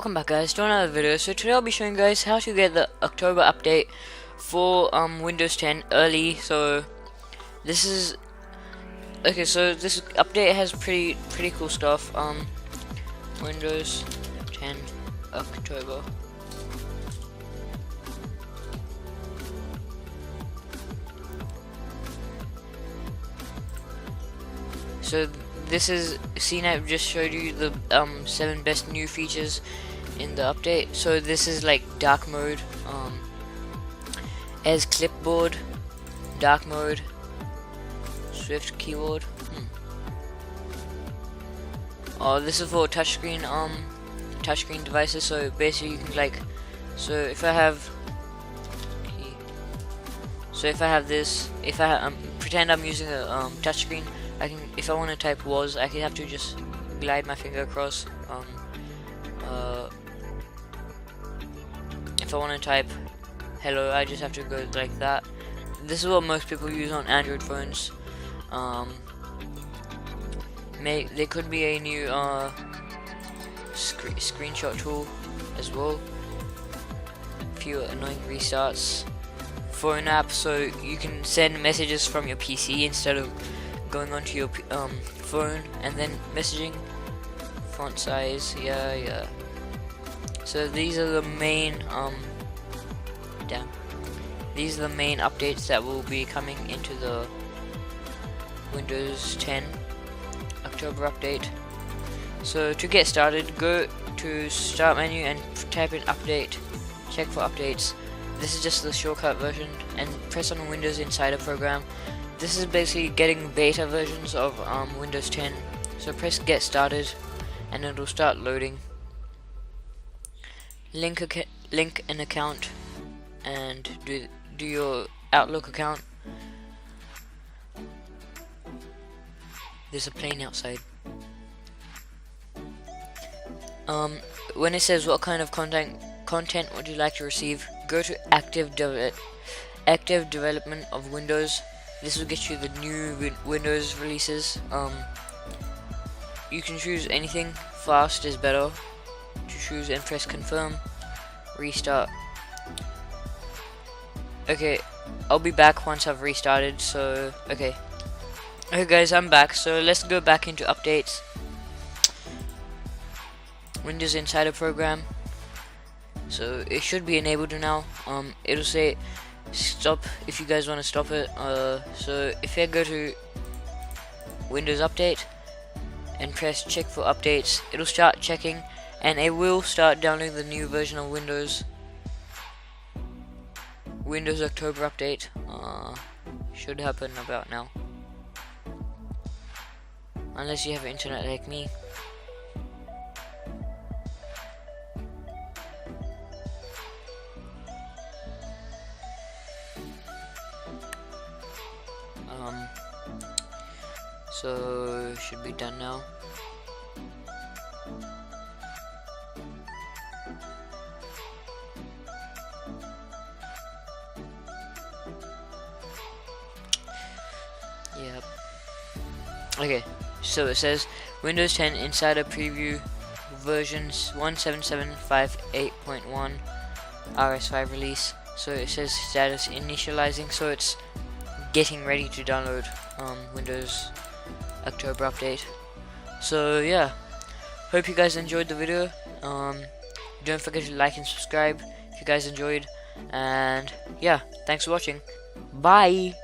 welcome back guys to another video. So today I'll be showing you guys how to get the October update for Windows 10 early. So this is okay, so this update has pretty cool stuff. Windows 10 October. So this is, I've just showed you the 7 best new features in the update. So this is like dark mode, as clipboard, dark mode, swift keyboard. Oh, this is for touchscreen devices. So basically you can so if I have this, pretend I'm using a touchscreen. I can, if I want to type was, I can have to just glide my finger across. If I want to type hello, I just have to go like that. This is what most people use on Android phones. There could be a new screenshot tool as well. A few annoying restarts. Phone app, so you can send messages from your PC instead of going onto your phone and then messaging. Font size, yeah. So these are the main these are the main updates that will be coming into the Windows 10 October update. So to get started, go to start menu and type in update, check for updates. This is just the shortcut version, and press on Windows Insider program. This is basically getting beta versions of Windows 10. So press get started and it'll start loading. Link an account and do your Outlook account. There's a plane outside. When it says what kind of content would you like to receive, go to active development of Windows. This will get you the new Windows releases. You can choose anything. Fast is better to choose and press confirm. Restart. Okay, I'll be back once I've restarted. So okay guys, I'm back. So let's go back into updates. Windows Insider program. So it should be enabled now. It'll say stop if you guys want to stop it. So if I go to Windows Update and press check for updates, it'll start checking and it will start downloading the new version of Windows October update. Should happen about now, unless you have internet like me. So should be done now. Yep. Okay, so it says Windows 10 Insider Preview versions 17758.1 RS5 release. So it says status initializing, so it's getting ready to download Windows October update. So yeah, hope you guys enjoyed the video. Don't forget to like and subscribe if you guys enjoyed, and yeah, thanks for watching. Bye.